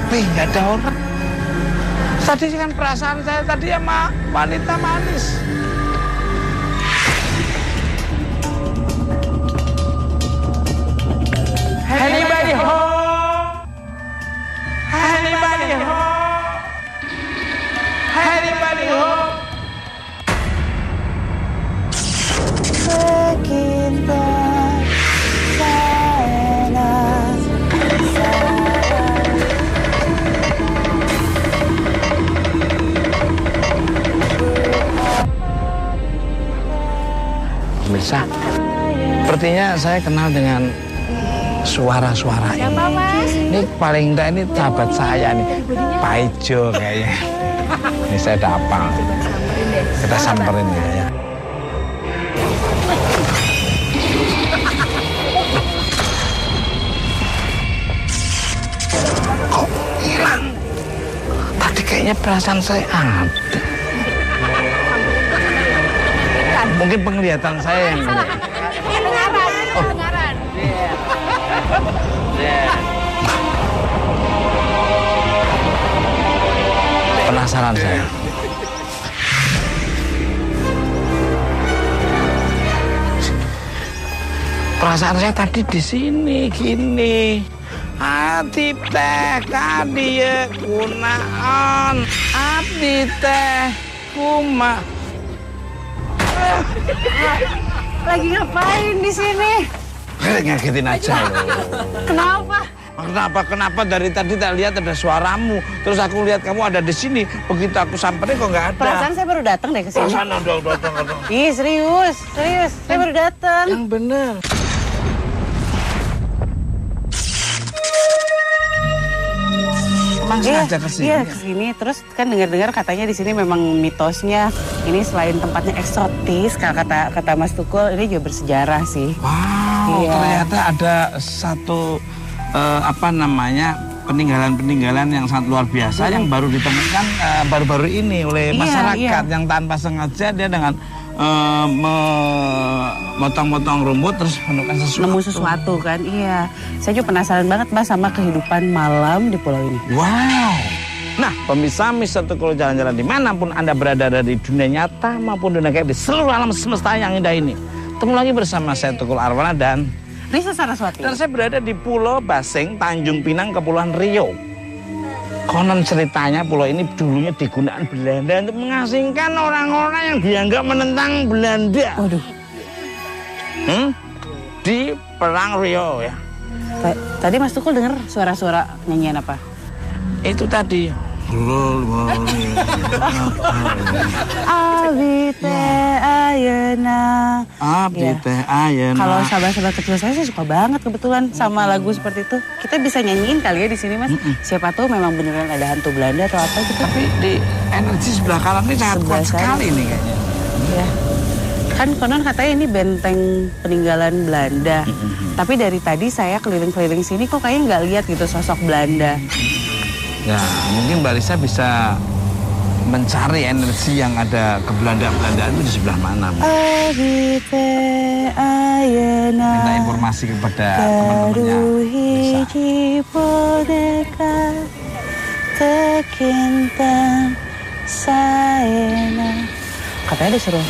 sepi, nggak ada orang. Tadi kan perasaan saya tadi sama wanita manis. Anybody home? Anybody home? Anybody home? Kita Pemirsa, sepertinya saya kenal dengan suara-suara ini. Siapa, Mas? Ini paling enggak ini sahabat saya nih, Pak Ijo kayaknya. Ini saya udah hafal. Kita samperin ya. Kok hilang? Tadi kayaknya perasaan saya ada. Mungkin penglihatan saya yang Pendengaran. penasaran saya. Perasaan saya tadi di sini gini. Ati teh kadie kunaan. Ati teh kuma. Lagi ngapain di sini? Ngagetin aja loh. Kenapa? Kenapa dari tadi tak lihat ada suaramu. Terus aku lihat kamu ada di sini. Begitu aku samperin kok nggak ada. Perasaan saya baru datang deh ke sini. Sana dong. Ih, serius. Saya baru datang. Yang bener. Emang sengaja kesini? Iya, kesini. Terus kan dengar-dengar katanya di sini memang mitosnya ini selain tempatnya eksotis, kata Mas Tukul, ini juga bersejarah sih. Wow, Iya. ternyata ada satu peninggalan-peninggalan yang sangat luar biasa yang baru ditemukan baru-baru ini oleh masyarakat yang tanpa sengaja dia dengan memotong-motong rumput terus menemukan sesuatu. Nemu sesuatu kan, iya. Saya juga penasaran banget Mas sama kehidupan malam di pulau ini. Wow. Nah, pemirsa Mister Tukul jalan-jalan dimanapun Anda berada dari dunia nyata maupun dunia gaib di seluruh alam semesta yang indah ini. Ketemu lagi bersama saya Tukul Arwana dan Risa Saraswati. Dan saya berada di Pulau Basing, Tanjung Pinang, Kepulauan Riau. Konon ceritanya pulau ini dulunya digunakan Belanda untuk mengasingkan orang-orang yang dianggap menentang Belanda. Waduh. Di Perang Riau ya. Tadi Mas Tukul dengar suara-suara nyanyian apa? Itu tadi. Abi teh ayeuna. Abi teh ayeuna. Kalau sahabat-sahabat kecil saya suka banget kebetulan sama lagu seperti itu. Kita bisa nyanyiin kali ya di sini Mas. Siapa tahu memang beneran ada hantu Belanda atau apa gitu. Tapi di energi sebelah kanan ini sangat kuat sekali nih kayaknya. Ya. Kan konon katanya ini benteng peninggalan Belanda. Tapi dari tadi saya keliling-keliling sini kok kayaknya nggak lihat gitu sosok Belanda. Ya, mungkin Mbak Risa bisa mencari energi yang ada ke Belanda-Belandaan itu di sebelah mana, Mbak? Minta informasi kepada teman-temannya Risa. Katanya disuruh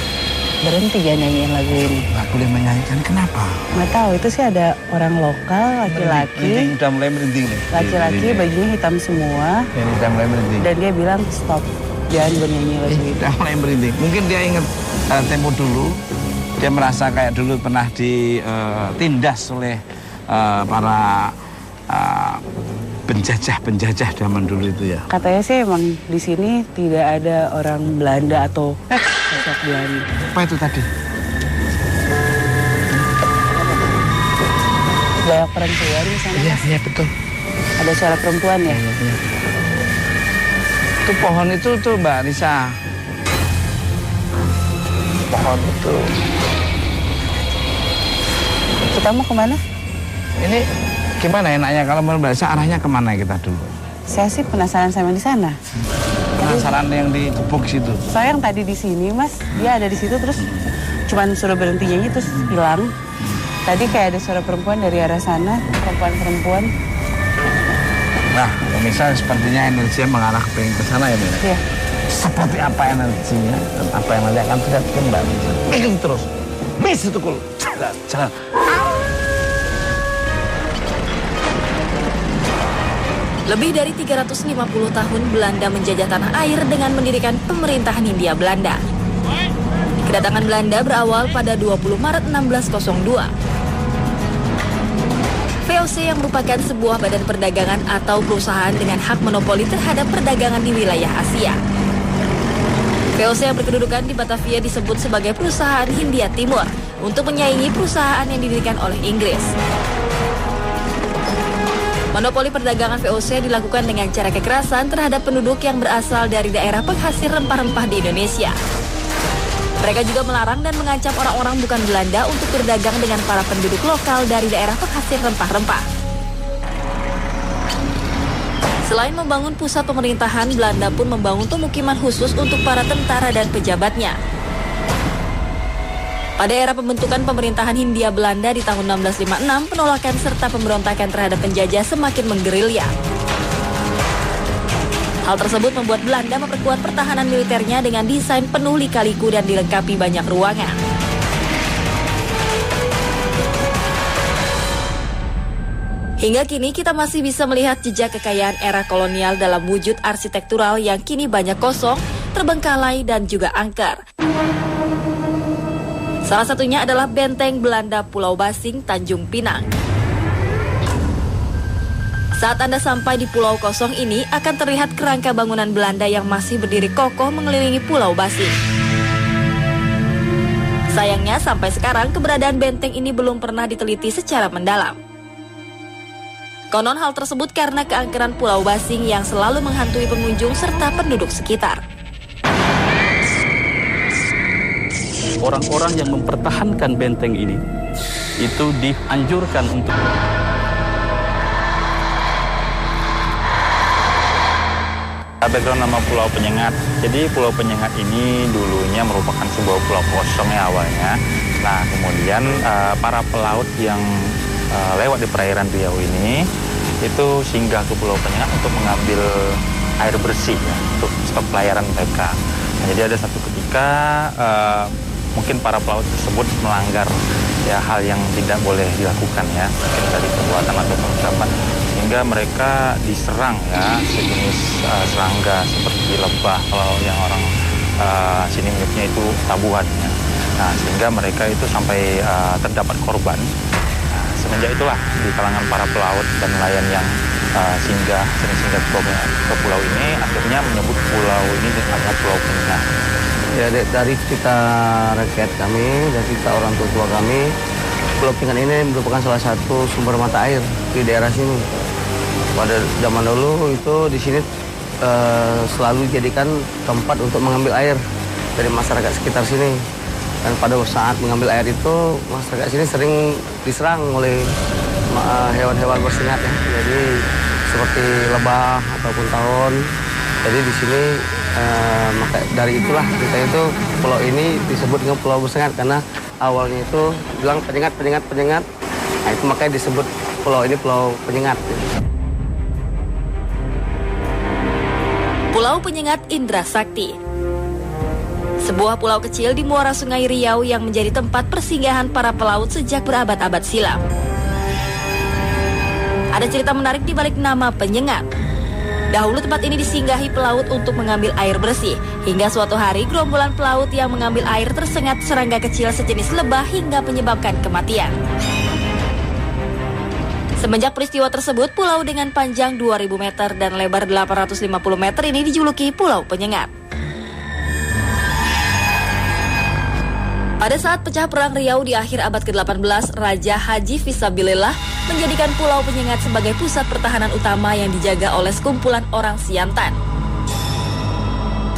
berhenti ya nyanyiin lagu ini. Nggak boleh menyanyikan, kenapa? Nggak tahu, itu sih ada orang lokal, laki-laki. Udah mulai merinding nih. Laki-laki bajunya hitam semua. Ini udah mulai merinding. Dan dia bilang stop, jangan bernyanyi lagu itu. Udah mulai merinding. Mungkin dia ingat tempo dulu. Dia merasa kayak dulu pernah ditindas oleh para penjajah zaman dulu itu ya. Katanya sih emang di sini tidak ada orang Belanda atau sosok Belanda. Apa itu tadi? Banyak perempuan di sana. Iya betul. Ada suara perempuan ya? Iya. Itu pohon itu tuh Mbak Risa. Pohon itu. Kita mau kemana? Ini gimana enaknya kalau menurut Mbak Risa arahnya kemana kita dulu? Saya sih penasaran sama di sana. Penasaran yang di gubuk situ. Saya yang tadi di sini Mas, dia ada di situ terus cuman suruh berhenti nyanyi terus hilang. Tadi kayak ada suara perempuan dari arah sana, perempuan-perempuan. Nah, pemirsa sepertinya energinya mengarah ke sana ya, Mira? Iya. Seperti apa energinya dan apa yang nanti akan terjadi kembali. Ikuti terus. Miss itu kul. Jalan. Lebih dari 350 tahun Belanda menjajah tanah air dengan mendirikan pemerintahan Hindia Belanda. Kedatangan Belanda berawal pada 20 Maret 1602. VOC yang merupakan sebuah badan perdagangan atau perusahaan dengan hak monopoli terhadap perdagangan di wilayah Asia. VOC yang berkedudukan di Batavia disebut sebagai perusahaan Hindia Timur untuk menyaingi perusahaan yang didirikan oleh Inggris. Monopoli perdagangan VOC dilakukan dengan cara kekerasan terhadap penduduk yang berasal dari daerah penghasil rempah-rempah di Indonesia. Mereka juga melarang dan mengancam orang-orang bukan Belanda untuk berdagang dengan para penduduk lokal dari daerah penghasil rempah-rempah. Selain membangun pusat pemerintahan, Belanda pun membangun pemukiman khusus untuk para tentara dan pejabatnya. Pada era pembentukan pemerintahan Hindia Belanda di tahun 1656, penolakan serta pemberontakan terhadap penjajah semakin menggerilya. Hal tersebut membuat Belanda memperkuat pertahanan militernya dengan desain penuh lika-liku dan dilengkapi banyak ruangan. Hingga kini kita masih bisa melihat jejak kekayaan era kolonial dalam wujud arsitektural yang kini banyak kosong, terbengkalai, dan juga angker. Salah satunya adalah benteng Belanda Pulau Basing, Tanjung Pinang. Saat Anda sampai di pulau kosong ini, akan terlihat kerangka bangunan Belanda yang masih berdiri kokoh mengelilingi Pulau Basing. Sayangnya, sampai sekarang keberadaan benteng ini belum pernah diteliti secara mendalam. Konon hal tersebut karena keangkeran Pulau Basing yang selalu menghantui pengunjung serta penduduk sekitar. Orang-orang yang mempertahankan benteng ini itu dianjurkan untuk background nama Pulau Penyengat. Jadi Pulau Penyengat ini dulunya merupakan sebuah pulau kosong ya awalnya. Nah kemudian para pelaut yang lewat di perairan Riau ini itu singgah ke Pulau Penyengat untuk mengambil air bersih ya, untuk stok pelayaran mereka. Nah, jadi ada satu ketika mungkin para pelaut tersebut melanggar ya hal yang tidak boleh dilakukan ya, mungkin dari perbuatan atau pengucapan, sehingga mereka diserang ya sejenis serangga seperti lebah, kalau yang orang sini menyebutnya itu tabuhan ya. Nah sehingga mereka itu sampai terdapat korban. Nah, semenjak itulah di kalangan para pelaut dan nelayan yang sering singgah ke pulau ini akhirnya menyebut pulau ini dengan Pulau Penyengat. Ya, dari cerita rakyat kami, dari cerita orang tua kami, Pulau Penyengat ini merupakan salah satu sumber mata air di daerah sini. Pada zaman dulu itu di sini selalu dijadikan tempat untuk mengambil air dari masyarakat sekitar sini. Dan pada saat mengambil air itu, masyarakat sini sering diserang oleh hewan-hewan bersengat ya. Jadi seperti lebah ataupun tawon. Jadi di sini maka dari itulah kita itu pulau ini disebut dengan Pulau Bersengat karena awalnya itu bilang penyengat. Nah itu makanya disebut pulau ini Pulau Penyengat. Pulau Penyengat Indra Sakti. Sebuah pulau kecil di muara Sungai Riau yang menjadi tempat persinggahan para pelaut sejak berabad-abad silam. Ada cerita menarik di balik nama Penyengat. Dahulu tempat ini disinggahi pelaut untuk mengambil air bersih. Hingga suatu hari gerombolan pelaut yang mengambil air tersengat serangga kecil sejenis lebah hingga menyebabkan kematian. Semenjak peristiwa tersebut, pulau dengan panjang 2.000 meter dan lebar 850 meter ini dijuluki Pulau Penyengat. Pada saat pecah perang Riau di akhir abad ke-18, Raja Haji Fisabilillah menjadikan Pulau Penyengat sebagai pusat pertahanan utama yang dijaga oleh sekumpulan orang Siantan.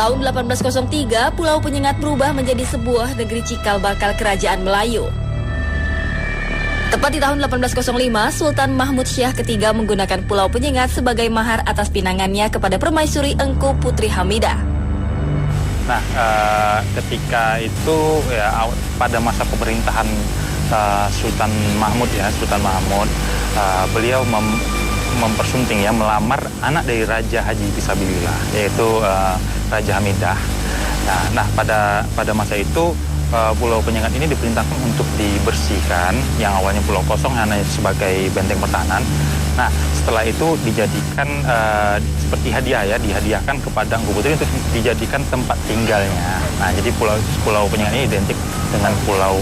Tahun 1803, Pulau Penyengat berubah menjadi sebuah negeri cikal bakal kerajaan Melayu. Tepat di tahun 1805, Sultan Mahmud Syah III menggunakan Pulau Penyengat sebagai mahar atas pinangannya kepada permaisuri Engku Putri Hamidah. Nah, ketika itu ya pada masa pemerintahan Sultan Mahmud, beliau mempersunting ya, melamar anak dari Raja Haji Fisabilillah, yaitu Raja Hamidah. Nah pada masa itu Pulau Penyengat ini diperintahkan untuk dibersihkan, yang awalnya pulau kosong hanya sebagai benteng pertahanan. Nah setelah itu dijadikan seperti hadiah ya, dihadiahkan kepada Engku Putri untuk dijadikan tempat tinggalnya. Nah jadi Pulau Penyengat ini identik dengan pulau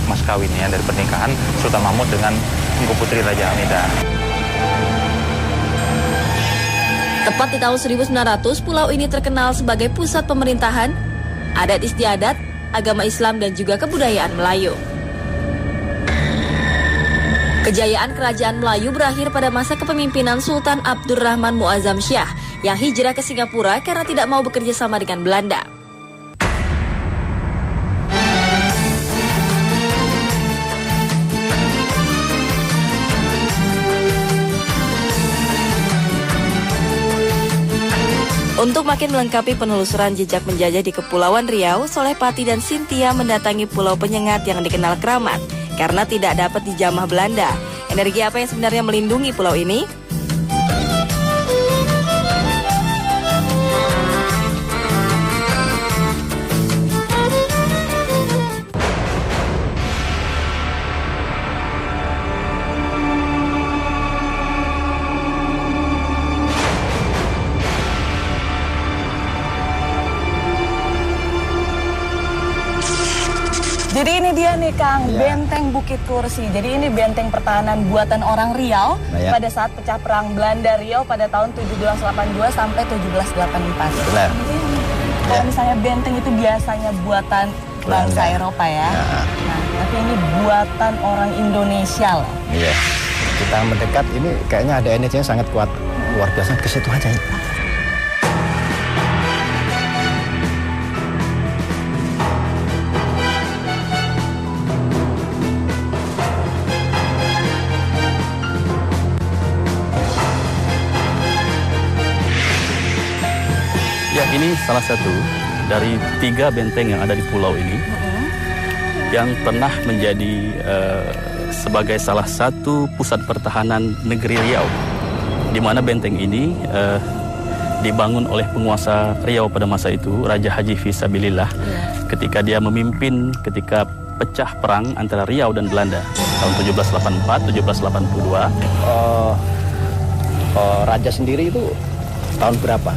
mas kawinnya dari pernikahan Sultan Mahmud dengan Engku Putri Raja Hamidah. Tepat di tahun 1900, pulau ini terkenal sebagai pusat pemerintahan, adat istiadat, agama Islam dan juga kebudayaan Melayu. Kejayaan kerajaan Melayu berakhir pada masa kepemimpinan Sultan Abdurrahman Muazzam Shah yang hijrah ke Singapura karena tidak mau bekerja sama dengan Belanda. Untuk makin melengkapi penelusuran jejak menjajah di Kepulauan Riau, Soleh Pati dan Cynthia mendatangi Pulau Penyengat yang dikenal keramat karena tidak dapat dijamah Belanda. Energi apa yang sebenarnya melindungi pulau ini? Jadi ini dia nih Kang, Benteng Bukit Kursi. Jadi ini benteng pertahanan buatan orang Riau pada saat pecah perang Belanda Riau pada tahun 1782 sampai 1784. Kalau misalnya benteng itu biasanya buatan bangsa Eropa ya. Nah, tapi ini buatan orang Indonesia loh. Iya. Kita mendekat ini kayaknya ada energinya sangat kuat. Luar biasa, ke situ aja ya. Ya, ini salah satu dari 3 benteng yang ada di pulau ini yang pernah menjadi sebagai salah satu pusat pertahanan negeri Riau, di mana benteng ini dibangun oleh penguasa Riau pada masa itu, Raja Haji Fisabilillah, ketika dia memimpin ketika pecah perang antara Riau dan Belanda tahun 1784, 1782. Raja sendiri itu tahun berapa?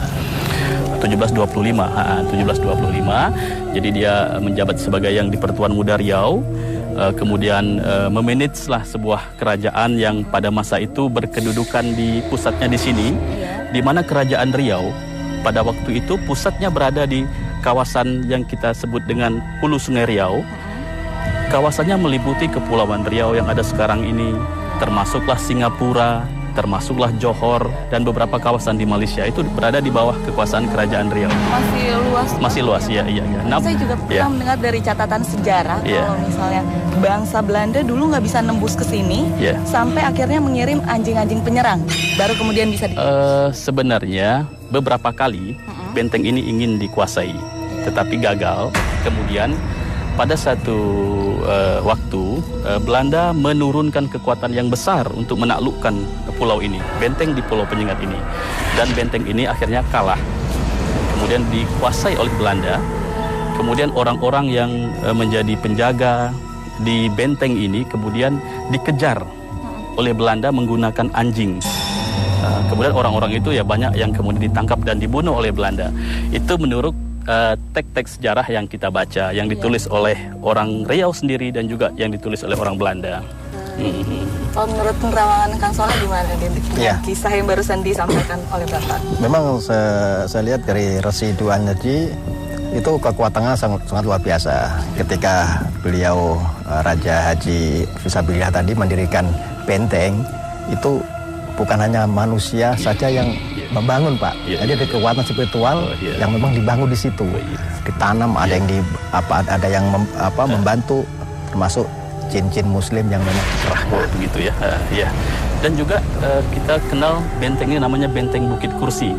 1725. Jadi dia menjabat sebagai yang di Pertuan Muda Riau, kemudian memanage-lah sebuah kerajaan yang pada masa itu berkedudukan di pusatnya di sini, di mana kerajaan Riau pada waktu itu pusatnya berada di kawasan yang kita sebut dengan Hulu Sungai Riau. Kawasannya meliputi Kepulauan Riau yang ada sekarang ini, termasuklah Singapura, termasuklah Johor, dan beberapa kawasan di Malaysia itu berada di bawah kekuasaan kerajaan Riau. Masih luas. Masih luas, iya. Nah, saya juga pernah mendengar dari catatan sejarah kalau misalnya bangsa Belanda dulu nggak bisa nembus ke sini, sampai akhirnya mengirim anjing-anjing penyerang, baru kemudian bisa sebenarnya beberapa kali benteng ini ingin dikuasai, tetapi gagal. Kemudian pada satu waktu Belanda menurunkan kekuatan yang besar untuk menaklukkan pulau ini, benteng di Pulau Penyengat ini, dan benteng ini akhirnya kalah, kemudian dikuasai oleh Belanda. Kemudian orang-orang yang menjadi penjaga di benteng ini kemudian dikejar oleh Belanda menggunakan anjing. Kemudian orang-orang itu ya banyak yang kemudian ditangkap dan dibunuh oleh Belanda. Itu menurut teks-teks sejarah yang kita baca, yang ditulis oleh orang Riau sendiri dan juga yang ditulis oleh orang Belanda. Kalau menurut penerawangan Kang Soleh gimana kisah yang barusan disampaikan oleh Bapak? Memang saya lihat dari residu energi itu kekuatannya sangat luar biasa. Ketika beliau Raja Haji Fisabilillah tadi mendirikan benteng, itu bukan hanya manusia saja yang membangun, Pak. Jadi ada kekuatan spiritual yang memang dibangun di situ. Ditanam, ada yang membantu, termasuk jin-jin Muslim yang memang cerah. Begitu ya. Dan juga kita kenal benteng ini namanya Benteng Bukit Kursi.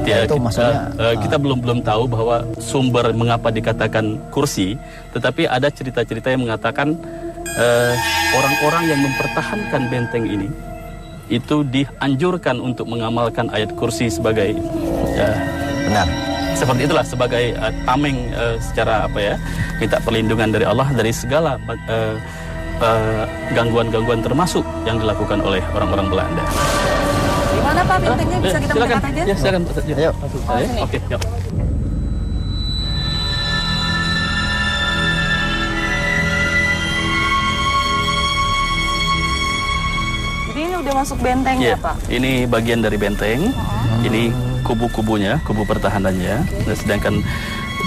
Itu maksudnya kita belum tahu bahwa sumber mengapa dikatakan kursi, tetapi ada cerita-cerita yang mengatakan orang-orang yang mempertahankan benteng ini itu dianjurkan untuk mengamalkan ayat kursi sebagai Benar. seperti itulah sebagai tameng secara minta perlindungan dari Allah dari segala gangguan-gangguan termasuk yang dilakukan oleh orang-orang Belanda. Gimana Pak bentengnya, bisa kita silakan. melihat aja? Ya, silakan. Ayo. Oke, yuk. Jadi ini udah masuk bentengnya Pak? Ini bagian dari benteng. Ini kubu-kubunya, kubu pertahanannya. Nah, sedangkan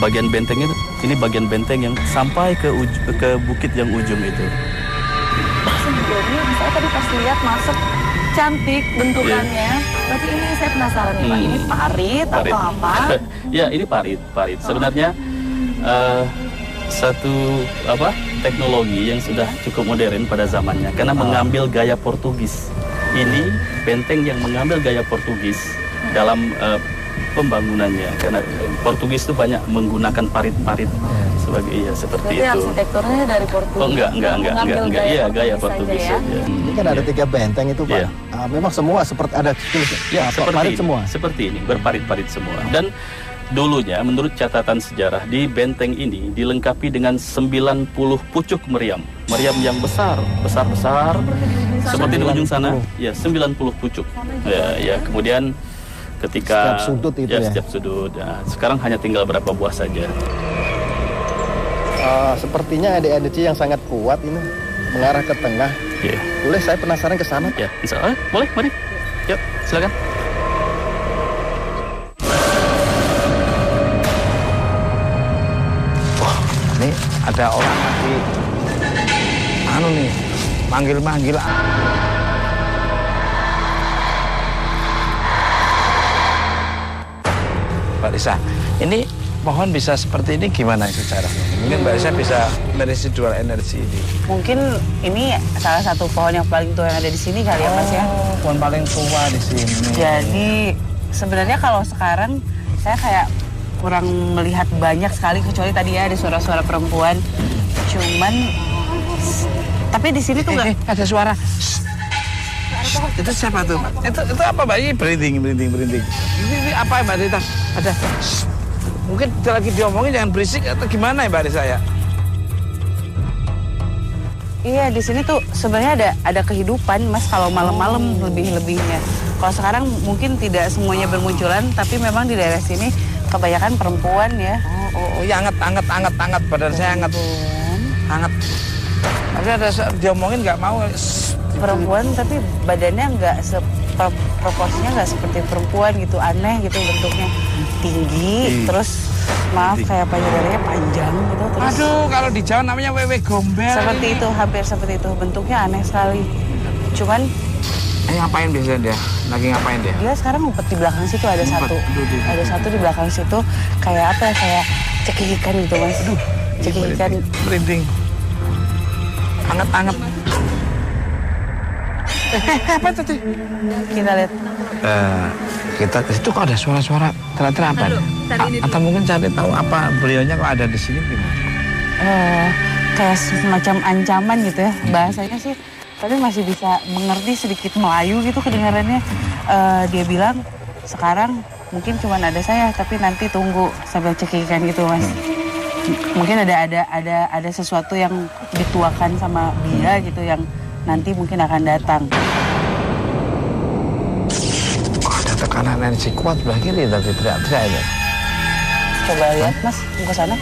bagian bentengnya ini bagian benteng yang sampai ke bukit yang ujung itu. Sebenarnya saya tadi pas lihat masuk cantik bentukannya. Berarti ini saya penasaran nih Pak, ini parit atau apa? Ya, ini parit. Sebenarnya satu teknologi yang sudah cukup modern pada zamannya karena mengambil gaya Portugis. Ini benteng yang mengambil gaya Portugis dalam pembangunannya karena Portugis itu banyak menggunakan parit-parit sebagai seperti berarti itu. Arsitekturnya dari Portugis. Oh enggak. Iya, gaya Portugis ya. saja. Ini kan ada 3 benteng itu Pak. Iya. Memang semua seperti ada parit semua. Seperti ini, berparit-parit semua. Dan dulunya menurut catatan sejarah di benteng ini dilengkapi dengan 90 pucuk meriam. Meriam yang besar. Seperti di ujung sana. Ya, 90 pucuk. Ya, kemudian ketika setiap sudut itu setiap sudut. Ya, sekarang hanya tinggal berapa buah saja. Sepertinya ada energi yang sangat kuat ini mengarah ke tengah. Ya. Boleh saya penasaran ke sana? Ya, insya Allah. Boleh, mari. Yuk, silakan. Wah, ini ada orang lagi manggil-manggil. Mbak Risa, ini pohon bisa seperti ini gimana sejarahnya? Mungkin Mbak Risa bisa meresidual energi ini. Mungkin ini salah satu pohon yang paling tua yang ada di sini kali ya Mas ya. Pohon paling tua di sini. Jadi sebenarnya kalau sekarang saya kayak kurang melihat banyak sekali kecuali tadi ya ada suara-suara perempuan. Cuman tapi di sini tuh nggak ada suara. Itu siapa tuh? Itu apa Mbak? Ini berinding. Ini apa Mbak Rita? Ada. Mungkin lagi diomongin jangan berisik atau gimana ya Mbak Risa ya? Iya di sini tuh sebenarnya ada kehidupan Mas kalau malam-malam lebih-lebihnya. Kalau sekarang mungkin tidak semuanya bermunculan tapi memang di daerah sini kebanyakan perempuan ya. Oh, ya hangat badan saya hangat. Tapi ada diomongin nggak mau. Perempuan tapi badannya nggak proporsinya nggak seperti perempuan gitu, aneh gitu bentuknya, tinggi terus maaf kayak payudaranya panjang gitu terus. Aduh, kalau di Jawa namanya wewe gombel. Seperti itu, hampir seperti itu, bentuknya aneh sekali. Cuman ngapain biasanya dia? Lagi ngapain dia? Dia sekarang ngumpet di belakang situ ada satu. Ada satu di belakang situ kayak apa ya, kayak cekikikan gitu Mas. Cekikikan. Merinding. Anget. Apa itu? Kita lihat. Kita itu kok ada suara-suara teriak-teriak apa? Atau mungkin cari tahu apa beliaunya kok ada di sini gimana? Kayak semacam ancaman gitu ya bahasanya sih. Tapi masih bisa mengerti sedikit Melayu gitu kedengarannya. Dia bilang sekarang mungkin cuma ada saya tapi nanti tunggu sambil cekikan gitu Mas. Mungkin ada sesuatu yang dituakan sama dia gitu yang nanti mungkin akan datang. Ada tekanan energi kuat sebelah kiri tapi teriak-teriak itu. Coba lihat Mas, ke sana.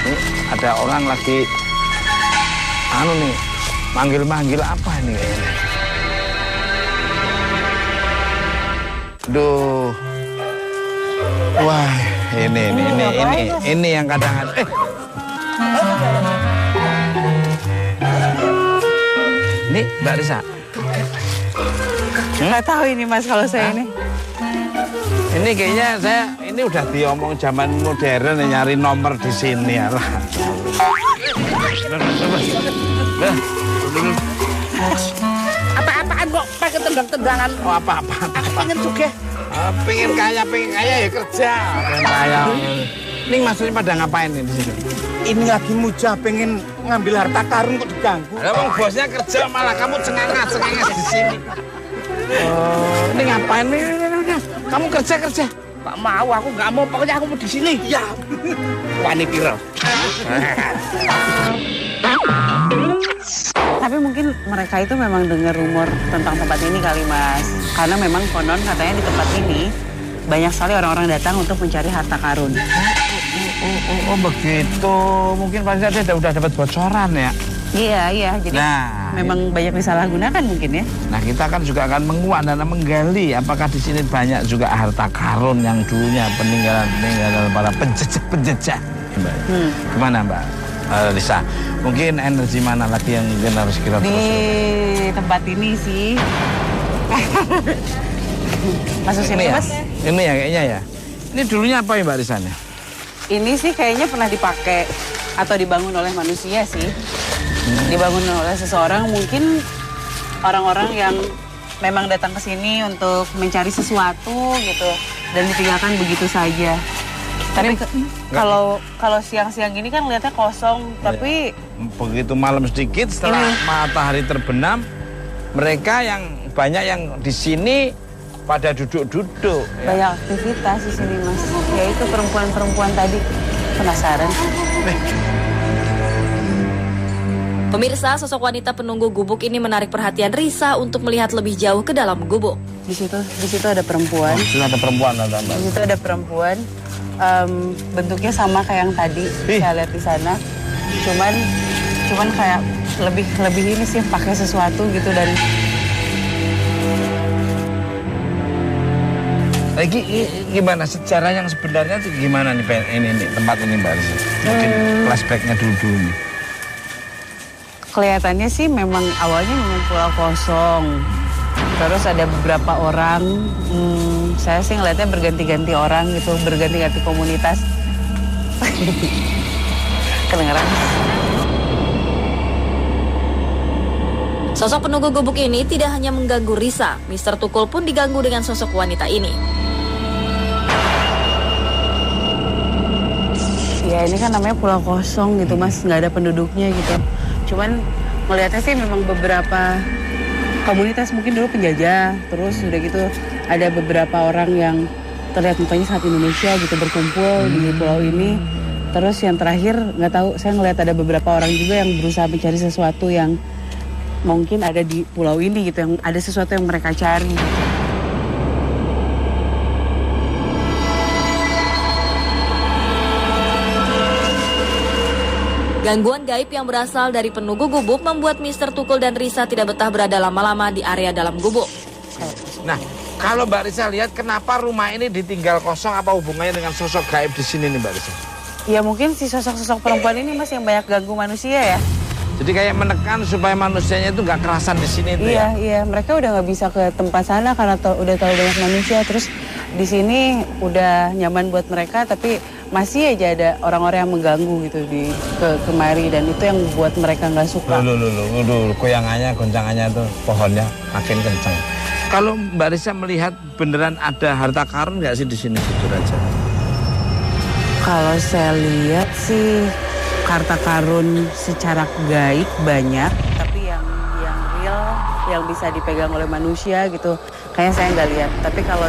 Ini ada orang lagi manggil-manggil apa ini kayaknya. Duh. Wah, ini yang kadang-kadang. Ini Mbak Risa. Nggak tahu ini Mas kalau saya ini. Ini kayaknya ini udah diomong zaman modern nyari nomor di sini ya lah. Apa-apaan kok pakai tendang-tendangan? Oh apa-apa. Pengen juga. Pengen kaya ya kerja. Pengen kaya. Ini maksudnya pada ngapain nih di sini? Ini lagi muja pengen ngambil harta karun kok diganggu. Ada bang bosnya kerja malah kamu cengenges di sini. Oh, ini ngapain nih? Kamu kerja. Gak mau, aku gak mau, pokoknya aku mau di sini. Ya. Wani piro. Tapi mungkin mereka itu memang dengar rumor tentang tempat ini kali, Mas. Karena memang konon katanya di tempat ini banyak sekali orang-orang datang untuk mencari harta karun. Oh begitu. Mungkin pasti dia udah dapat bocoran ya. Iya. Jadi memang banyak disalahgunakan mungkin ya. Nah kita kan juga akan menguak dan menggali apakah di sini banyak juga harta karun yang dulunya peninggalan para penjejak. Gimana Mbak Lisa? Mungkin energi mana lagi yang mungkin harus kita terus? Di tempat ini sih. Masuk sini ya? Mas? Ini ya kayaknya ya. Ini dulunya apa ya Mbak Lisa? Ini sih kayaknya pernah dipakai atau dibangun oleh manusia sih. Dibangun oleh seseorang, mungkin orang-orang yang memang datang ke sini untuk mencari sesuatu gitu dan ditinggalkan begitu saja. Tapi kalau siang-siang gini kan lihatnya kosong, tapi begitu malam sedikit setelah matahari terbenam, mereka yang banyak yang di sini pada duduk-duduk. Banyak aktivitas di sini Mas. Ya itu perempuan-perempuan tadi. Penasaran? Pemirsa, sosok wanita penunggu gubuk ini menarik perhatian Risa untuk melihat lebih jauh ke dalam gubuk. Di situ ada perempuan. Di situ ada perempuan, Di situ ada perempuan. Bentuknya sama kayak yang tadi saya lihat di sana. Cuman kayak lebih ini sih pakai sesuatu gitu dan lagi gimana sejarah yang sebenarnya itu gimana nih ini tempat ini Mbak Risa? Mungkin flashbacknya dulu nih. Kelihatannya sih memang awalnya memang pulau kosong. Terus ada beberapa orang, saya sih ngeliatnya berganti-ganti orang gitu, berganti-ganti komunitas. Kedengeran. Sosok penunggu gubuk ini tidak hanya mengganggu Risa, Mr. Tukul pun diganggu dengan sosok wanita ini. Ya ini kan namanya pulau kosong gitu Mas, nggak ada penduduknya gitu. Cuman melihatnya sih memang beberapa komunitas mungkin dulu penjajah, terus udah gitu ada beberapa orang yang terlihat mukanya sangat Indonesia gitu berkumpul di pulau ini. Terus yang terakhir nggak tahu, saya ngelihat ada beberapa orang juga yang berusaha mencari sesuatu yang mungkin ada di pulau ini gitu, yang ada sesuatu yang mereka cari. Gangguan gaib yang berasal dari penunggu gubuk membuat Mr. Tukul dan Risa tidak betah berada lama-lama di area dalam gubuk. Nah, kalau Mbak Risa lihat kenapa rumah ini ditinggal kosong, apa hubungannya dengan sosok gaib di sini nih Mbak Risa? Ya mungkin si sosok-sosok perempuan ini Mas yang banyak ganggu manusia ya. Jadi kayak menekan supaya manusianya itu nggak kerasan di sini tuh ya? Iya, mereka udah nggak bisa ke tempat sana karena udah terlalu banyak manusia. Terus di sini udah nyaman buat mereka, tapi masih aja ada orang-orang yang mengganggu gitu kemari, dan itu yang buat mereka nggak suka. Loh, goncangannya tuh pohonnya makin kencang. Kalau Mbak Risa melihat beneran ada harta karun nggak sih di sini, jujur aja? Kalau saya lihat sih harta karun secara gaib banyak, tapi yang real yang bisa dipegang oleh manusia gitu, kayaknya saya nggak lihat. Tapi kalau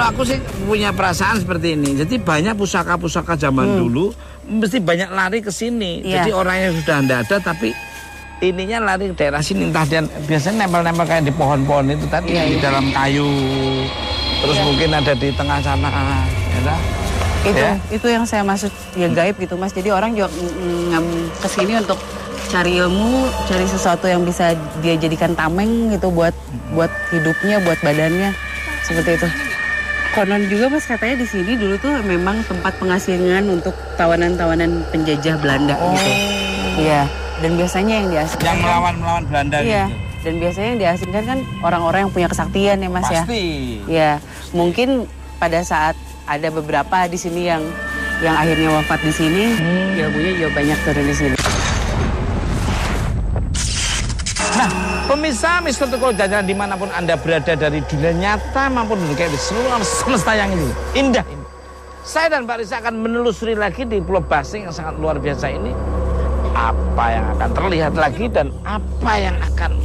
aku sih punya perasaan seperti ini. Jadi banyak pusaka-pusaka zaman dulu mesti banyak lari ke sini. Iya. Jadi orangnya sudah tidak ada, tapi ininya lari ke daerah sini. Entah dia biasanya nempel-nempel kayak di pohon-pohon itu tadi, di dalam kayu. Terus mungkin ada di tengah sana. Itu yang saya maksud ya gaib gitu Mas. Jadi orang juga ke sini untuk cari ilmu, cari sesuatu yang bisa dia jadikan tameng gitu buat hidupnya, buat badannya. Seperti itu. Konon juga Mas katanya di sini dulu tuh memang tempat pengasingan untuk tawanan-tawanan penjajah Belanda gitu. Iya, dan biasanya yang diasingkan yang melawan Belanda iya, gitu. Dan biasanya yang diasingkan kan orang-orang yang punya kesaktian ya Mas. Pasti. Ya. Iya, mungkin pada saat ada beberapa di sini yang akhirnya wafat di sini, ilmunya juga banyak turun di sini. Nah, pemirsa Mr. Tukul jalan dimanapun Anda berada dari dunia nyata maupun kayak di seluruh semesta yang ini. Indah ini. saya dan Mbak Risa akan menelusuri lagi di Pulau Basing yang sangat luar biasa ini. Apa yang akan terlihat lagi dan apa yang akan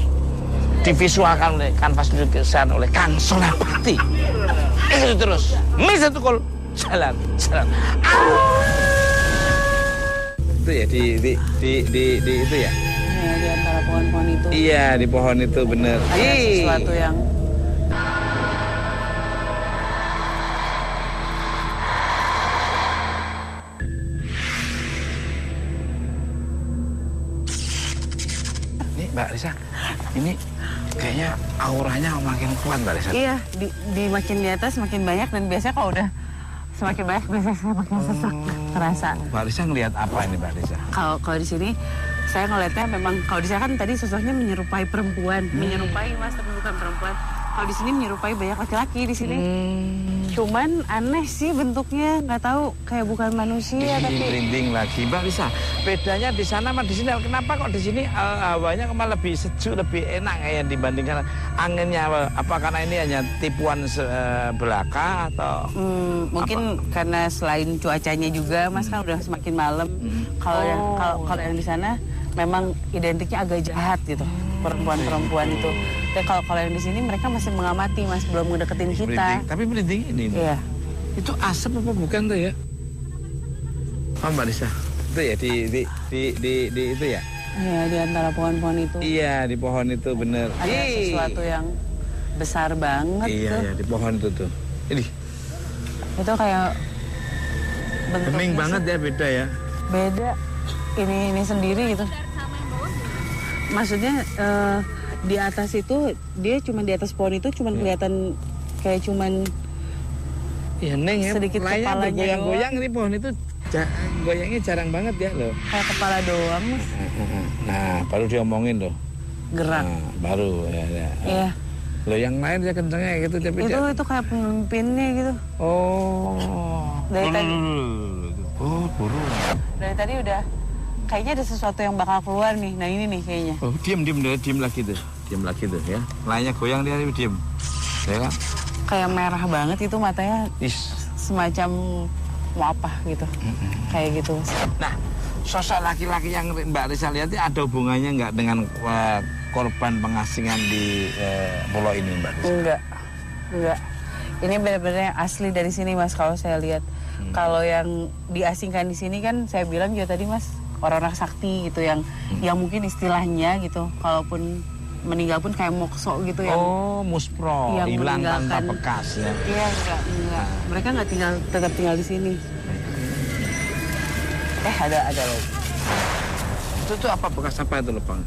divisualkan oleh kanvas lukisan oleh Kang Sonapati. Itu terus. Misa Tukul, jalan. Itu ya di itu ya. Ya, di antara pohon-pohon itu. Iya, di pohon itu bener. Ada sesuatu yang Nih Mbak Risa, ini kayaknya auranya makin kuat Mbak Risa. iya, di makin di atas makin banyak dan biasanya kalau udah semakin banyak biasanya semakin sesak terasa. Mbak Risa ngelihat apa ini Mbak Risa? Kalau di sini saya ngelihatnya memang kalau di sana kan tadi sosoknya menyerupai perempuan, menyerupai mas tapi bukan perempuan. Kalau di sini menyerupai banyak laki-laki di sini. Cuman aneh sih bentuknya, nggak tahu kayak bukan manusia tapi Merinding lagi Mbak Risa. Bedanya di sana sama di sini. Kenapa kok di sini hawanya malah lebih sejuk, lebih enak ya dibandingkan anginnya? Apa karena ini hanya tipuan belaka atau? Mungkin karena selain cuacanya juga, mas kan udah semakin malam. Kalau yang di sana memang identiknya agak jahat gitu, perempuan-perempuan itu. Tapi kalau yang di sini mereka masih mengamati, mas, belum ngedeketin kita. Merinding. Tapi merinding ini. Iya. Itu asap apa bukan tuh ya? Oh Mbak Risa, itu ya di itu ya? Iya, di antara pohon-pohon itu. Iya, di pohon itu bener. Ada sesuatu yang besar banget iya, tuh. Iya, di pohon itu tuh. Ini Itu kayak bentuknya bening sih banget ya, beda ya. beda. Ini sendiri gitu. Maksudnya di atas itu dia cuma di atas pohon itu cuma kelihatan kayak cuman Iya Neng ya, sedikit kepalanya kepalanya goyang-goyang ini pohon itu goyangnya jarang banget ya loh. kayak kepala doang, mas. Nah, baru diomongin loh. Gerak. Nah, baru ya. Iya. Loh yang lain dia kencengnya kayak gitu tapi Itu kayak pemimpinnya gitu. Oh. Dari tadi. Oh, burung. Dari tadi udah kayaknya ada sesuatu yang bakal keluar nih. Nah, ini nih kayaknya. Oh, diam lagi tuh. Diam lagi tuh ya. Lainnya goyang dia diam. Ya kan? Kayak merah banget itu matanya. Semacam mau apa gitu. Kayak gitu. Nah, sosok laki-laki yang Mbak Risa lihat ini ada hubungannya nggak dengan korban pengasingan di pulau ini, Mbak Risa? Enggak. Ini benar-benar yang asli dari sini, Mas, kalau saya lihat. Kalau yang diasingkan di sini kan saya bilang juga tadi, Mas, orang-orang sakti gitu yang mungkin istilahnya gitu, kalaupun meninggal pun kayak mokso gitu yang muspro, yang hilang tanpa bekas ya. Iya, enggak. Mereka nggak tetap tinggal di sini. Ada loh. Itu tuh apa bekas apa itu Bang?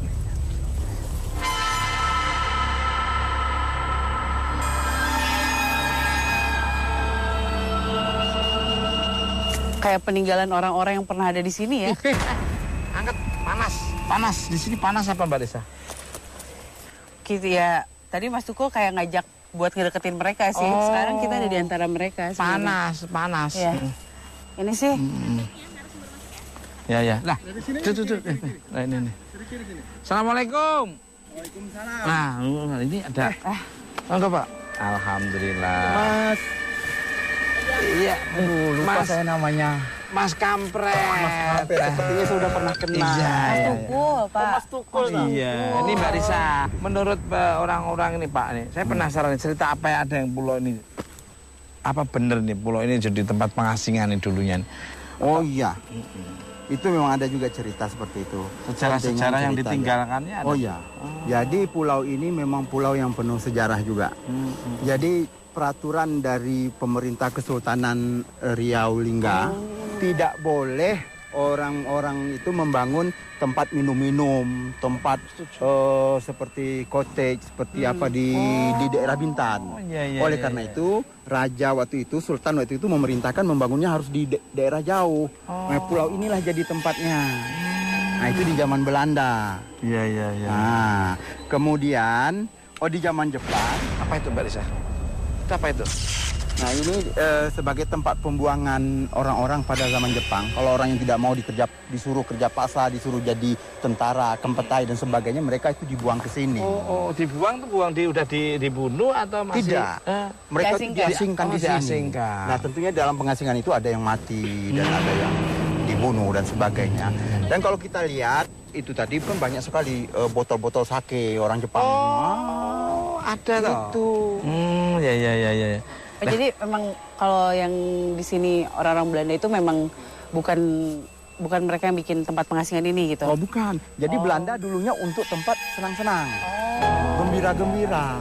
Kayak peninggalan orang-orang yang pernah ada di sini ya. Angkat, panas. Di sini panas apa Mbak Risa? Gitu ya. Tadi Mas Tukul kayak ngajak buat ngedeketin mereka sih. Sekarang kita ada di antara mereka. Panas. Ya. Ini sih. Ya. Lah, tuh. Nah, ini. Assalamualaikum. Waalaikumsalam. Nah, ini ada. Enggak, Pak. Alhamdulillah. Mas. Iya. Lupa saya namanya. Mas Kampret. Sepertinya saya sudah pernah kenal. Iya. Tukul, Pak. Mas Tukul. Iya. Ini Mbak Risa. Menurut orang-orang ini, Pak, nih, saya penasaran cerita apa yang ada yang pulau ini. Apa bener nih pulau ini jadi tempat pengasingan nih dulunya? Oh iya. Itu memang ada juga cerita seperti itu. Sejarah yang ditinggalkannya ada. Oh iya. Jadi pulau ini memang pulau yang penuh sejarah juga. Jadi peraturan dari pemerintah Kesultanan Riau Lingga tidak boleh orang-orang itu membangun tempat minum-minum, tempat seperti cottage, seperti apa di daerah Bintan. Oleh karena itu, Raja waktu itu, Sultan waktu itu memerintahkan membangunnya harus di daerah jauh. Nah, pulau inilah jadi tempatnya. Nah, itu di zaman Belanda. Iya. Nah, kemudian, di zaman Jepang. Apa itu Mbak Risa? Itu apa itu? Nah ini sebagai tempat pembuangan orang-orang pada zaman Jepang. Kalau orang yang tidak mau disuruh kerja paksa, disuruh jadi tentara, kempetai dan sebagainya, mereka itu dibuang ke sini. Oh, dibuang tuh udah dibunuh atau masih? Tidak. Mereka diasingkan di sini. Diasingkan. Nah tentunya dalam pengasingan itu ada yang mati dan ada yang dibunuh dan sebagainya. Dan kalau kita lihat itu tadi kan banyak sekali botol-botol sake orang Jepang. Oh, ada itu. Ya. Jadi memang kalau yang di sini orang-orang Belanda itu memang bukan mereka yang bikin tempat pengasingan ini gitu. Oh bukan. Jadi Belanda dulunya untuk tempat senang-senang. Gembira-gembira.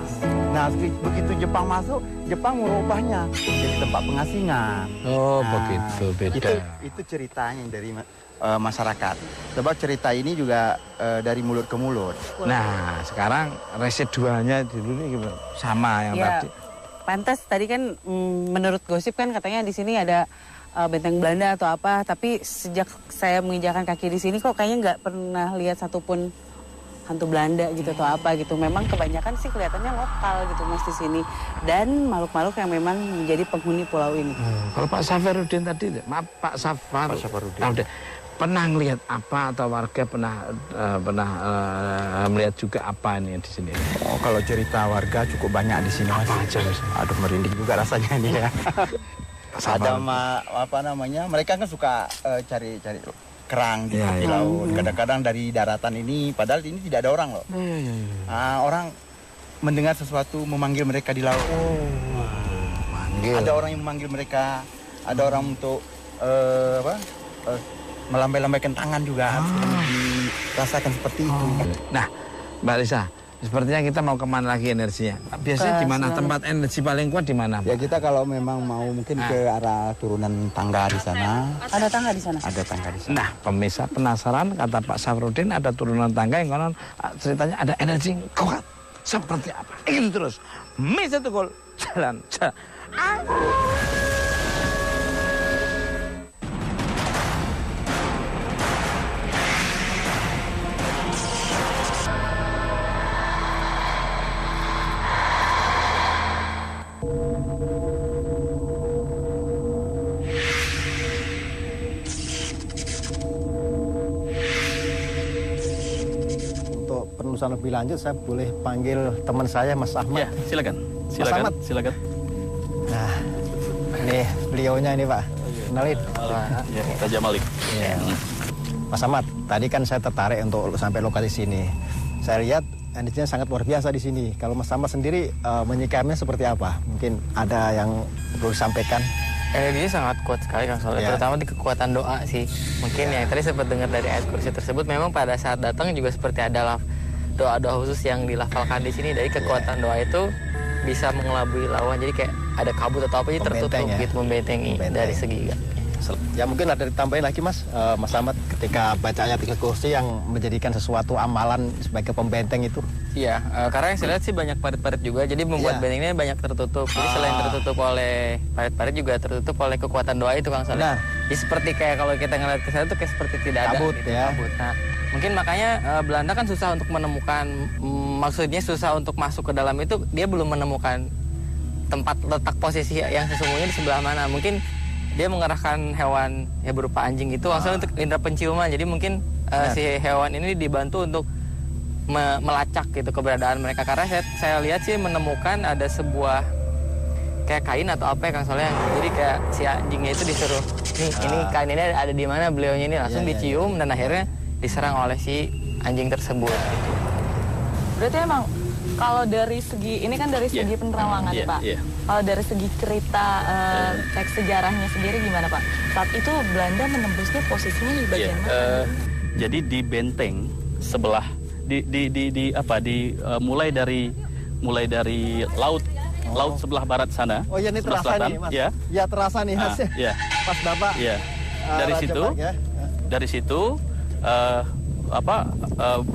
Nah begitu Jepang masuk, Jepang merubahnya jadi tempat pengasingan. Oh begitu, beda. Itu ceritanya dari masyarakat. Sebab cerita ini juga dari mulut ke mulut. Nah sekarang residualnya dulu ini sama yang tadi. Pantas tadi kan menurut gosip kan katanya di sini ada benteng Belanda atau apa, tapi sejak saya menginjakan kaki di sini kok kayaknya nggak pernah lihat satupun hantu Belanda gitu atau apa gitu. Memang kebanyakan sih kelihatannya lokal gitu Mas di sini dan makhluk-makhluk yang memang menjadi penghuni pulau ini. Kalau Pak Safarudin tadi, Pak Safarudin pernah ngelihat apa atau warga pernah melihat juga apa ini di sini? Oh, kalau cerita warga cukup banyak di sini. Apa aja Mas? Aduh merinding juga rasanya nih ya. Ada mereka kan suka cari kerang di tepi laut. Kadang-kadang dari daratan ini, padahal ini tidak ada orang loh. Orang mendengar sesuatu memanggil mereka di laut. Ada orang yang memanggil mereka, ada orang untuk melambai-lambaikan tangan juga, dirasakan seperti itu. Nah, Mbak Lisa, sepertinya kita mau kemana lagi energinya? Biasanya di mana tempat energi paling kuat di mana? Ya kita kalau memang mau mungkin ke arah turunan tangga di sana. Ada tangga di sana? Ada tangga di sana. Nah, pemirsa penasaran kata Pak Safarudin ada turunan tangga yang konon ceritanya ada energi kuat. Seperti apa? Itu terus. Misa Tukul, jalan. Penulisan lebih lanjut saya boleh panggil teman saya Mas Ahmad. Ya, silakan. Mas Ahmad. Silakan. Nah, ini beliaunya ini Pak. Kenalin. Ya, Raja Malik. Ya. Mas Ahmad, tadi kan saya tertarik untuk sampai lokasi sini. Saya lihat energinya sangat luar biasa di sini. Kalau Mas Ahmad sendiri menyikapinya seperti apa? Mungkin ada yang perlu disampaikan? Energinya sangat kuat sekali Kang Soleh, terutama di kekuatan doa sih. Mungkin yang tadi sempat dengar dari ayat kursi tersebut, memang pada saat datang juga seperti ada doa-doa khusus yang dilafalkan di sini. Dari kekuatan doa itu bisa mengelabui lawan, jadi kayak ada kabut atau apa, jadi tertutup gitu, membentengi dari segi. Ya mungkin ada ditambahin lagi Mas Ahmad ketika baca ayat kursi yang menjadikan sesuatu amalan sebagai pembenteng itu. Iya, karena yang saya lihat sih banyak parit-parit juga, jadi membuat bentengnya banyak tertutup. Jadi selain tertutup oleh parit-parit juga tertutup oleh kekuatan doa itu Kang Soleh. Jadi seperti kayak kalau kita ngeliat ke sana tuh kayak seperti tidak ada kabut, gitu, kabut. Nah, mungkin makanya Belanda kan susah untuk menemukan, maksudnya susah untuk masuk ke dalam itu, dia belum menemukan tempat letak posisi yang sesungguhnya di sebelah mana. Mungkin dia mengerahkan hewan ya berupa anjing itu langsung untuk indera penciuman. Jadi mungkin si hewan ini dibantu untuk melacak gitu keberadaan mereka. Karena saya lihat sih menemukan ada sebuah kayak kain atau apa ya Kang Soleh. Jadi kayak si anjingnya itu disuruh, nih ini kain ini ada di mana beliaunya ini, langsung dicium dan akhirnya diserang oleh si anjing tersebut. Gitu. Berarti emang kalau dari segi ini kan dari segi penerawangan Pak. Kalau dari segi cerita teks sejarahnya sendiri gimana Pak? Saat itu Belanda menembusnya posisinya di bagian mana? Jadi di benteng sebelah mulai dari laut sebelah barat sana. Oh ya ini terasa selatan, nih Mas. Ya terasa nih Mas. Pas Bapak. Ya. Dari situ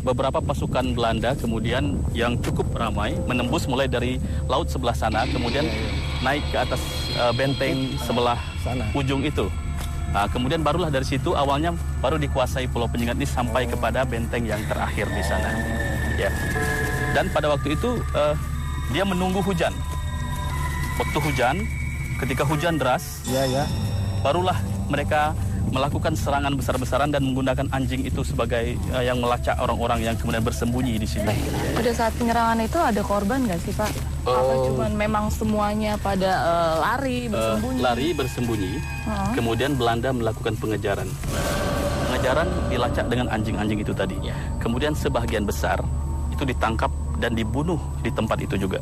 beberapa pasukan Belanda kemudian yang cukup ramai menembus mulai dari laut sebelah sana, kemudian naik ke atas benteng sebelah sana, ujung itu. Nah, kemudian barulah dari situ awalnya baru dikuasai Pulau Penyengat ini sampai kepada benteng yang terakhir di sana. Ya. Dan pada waktu itu dia menunggu hujan. Waktu hujan ketika hujan deras, barulah mereka melakukan serangan besar-besaran dan menggunakan anjing itu sebagai yang melacak orang-orang yang kemudian bersembunyi di sini. Pada saat penyerangan itu ada korban nggak sih Pak? Atau cuma memang semuanya pada lari bersembunyi? Lari bersembunyi. Kemudian Belanda melakukan pengejaran. Pengejaran dilacak dengan anjing-anjing itu tadi. Kemudian sebagian besar itu ditangkap dan dibunuh di tempat itu juga.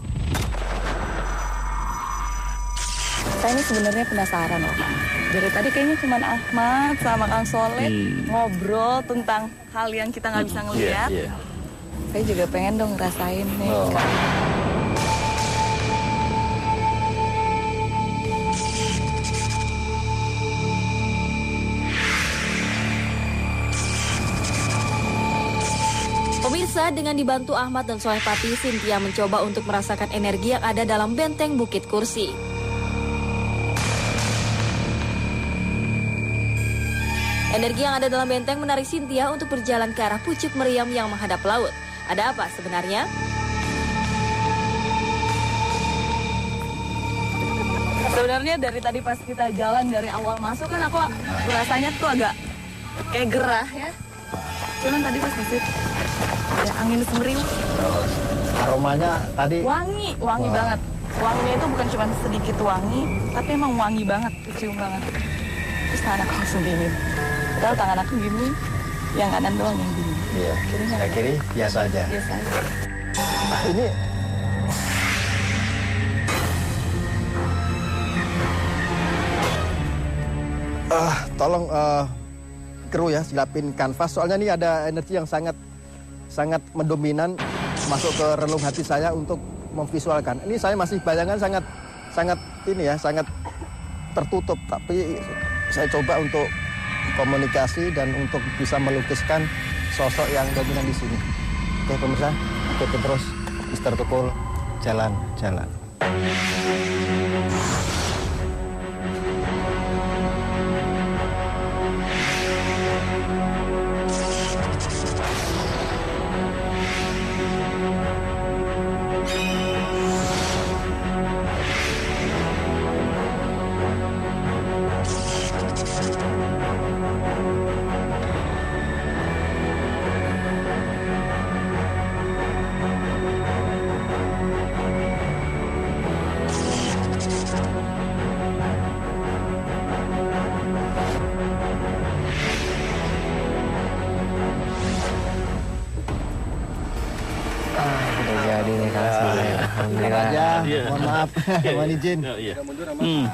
Saya ini sebenarnya penasaran loh Pak. Dari tadi kayaknya cuma Ahmad sama Kang Soleh ngobrol tentang hal yang kita nggak bisa ngelihat. Saya juga pengen dong ngerasain nih. Pemirsa, dengan dibantu Ahmad dan Soehpati, Cynthia mencoba untuk merasakan energi yang ada dalam benteng Bukit Kursi. Energi yang ada dalam benteng menarik Cynthia untuk berjalan ke arah pucuk meriam yang menghadap laut. Ada apa sebenarnya? Sebenarnya dari tadi pas kita jalan dari awal masuk kan aku rasanya tuh agak kayak gerah ya. Cuman tadi pas masuk ada angin semeriu. Aromanya tadi wangi banget. Wanginya itu bukan cuma sedikit wangi, tapi emang wangi banget, kecium banget. Terus tangan aku langsung dingin. Padahal tangan aku gini, yang kanan doang yang gini. Iya. Kiri biasa aja. Biasa aja. Nah, ini tolong kru ya siapin kanvas, soalnya ini ada energi yang sangat mendominan masuk ke relung hati saya untuk memvisualkan. Ini saya masih bayangan sangat tertutup, tapi saya coba untuk komunikasi dan untuk bisa melukiskan sosok yang dominan di sini. Oke pemirsa, ikuti terus Mr. Tukul jalan-jalan. Mohon maaf, mohon izin.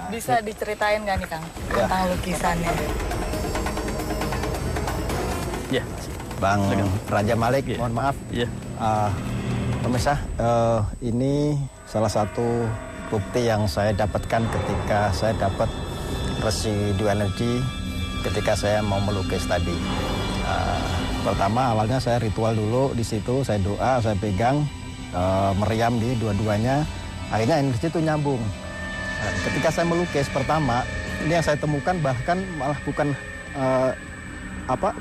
Bisa diceritain nggak nih Kang tentang lukisannya? Ya, Bang Raja Malik, mohon maaf. Pemirsa, ini salah satu bukti yang saya dapatkan ketika saya dapat resi dua energi ketika saya mau melukis tadi. Pertama awalnya saya ritual dulu di situ, saya doa, saya pegang meriam di dua-duanya, akhirnya energi itu nyambung. Ketika saya melukis pertama, ini yang saya temukan bahkan malah bukan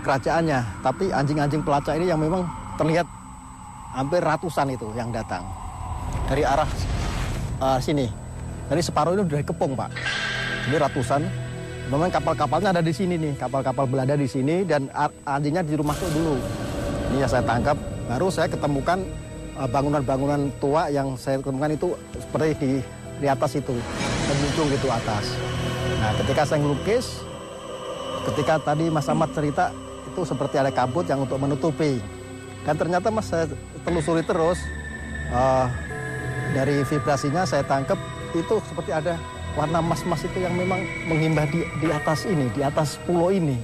kerajaannya, tapi anjing-anjing pelacak ini yang memang terlihat hampir ratusan itu yang datang dari arah sini. Dari separuh ini dari Kepung Pak, ini ratusan. Memang kapal-kapalnya ada di sini nih, kapal-kapal Belanda di sini dan anjingnya di rumah tuh dulu. Ini yang saya tangkap, baru saya ketemukan bangunan-bangunan tua yang saya temukan itu seperti di atas itu, menunjung gitu atas. Nah, ketika saya ngelukis, ketika tadi Mas Ahmad cerita itu seperti ada kabut yang untuk menutupi. Dan ternyata Mas saya telusuri terus, dari vibrasinya saya tangkap itu seperti ada warna emas-emas itu yang memang menghimbah di atas ini, di atas pulau ini.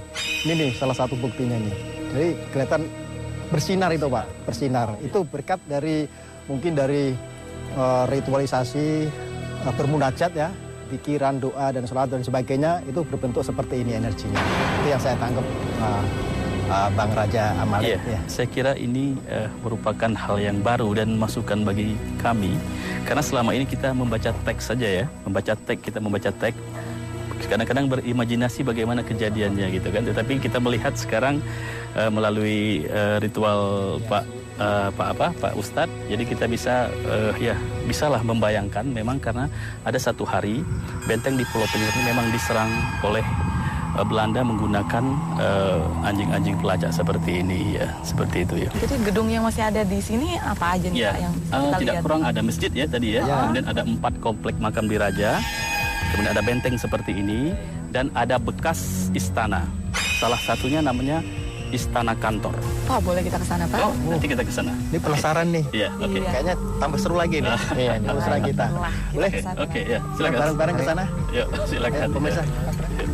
Ini nih salah satu buktinya nih. Jadi kelihatan bersinar itu Pak, bersinar. Itu berkat dari mungkin dari ritualisasi bermunajat ya, pikiran, doa dan sholat dan sebagainya itu berbentuk seperti ini energinya. Itu yang saya tangkap Bang Raja Malik. Iya, saya kira ini merupakan hal yang baru dan masukan bagi kami. Karena selama ini kita membaca teks saja ya, kita membaca teks. Kadang-kadang berimajinasi bagaimana kejadiannya gitu kan. Tetapi kita melihat sekarang melalui ritual Pak Pak Ustadz. Jadi kita bisa bisalah membayangkan memang karena ada satu hari benteng di Pulau Penyengat ini memang diserang oleh Belanda menggunakan anjing-anjing pelacak seperti ini ya, seperti itu ya. Jadi gedung yang masih ada di sini apa aja nih Ya, Pak yang bisa kita tidak lihat? kurang ada masjid ya tadi ya. Kemudian ada 4 komplek makam diraja. Kemudian ada benteng seperti ini dan ada bekas istana. Salah satunya namanya Istana Kantor. Pak, boleh kita ke sana Pak? Oh, nanti kita ke sana. Ini penasaran nih. Iya, oke. Iya. Kayaknya tambah seru lagi nih. Iya, ini seru kita. Boleh? Oke, ya, silakan. Bareng-bareng ke sana. Yuk, silakan. Pemirsa. Ya.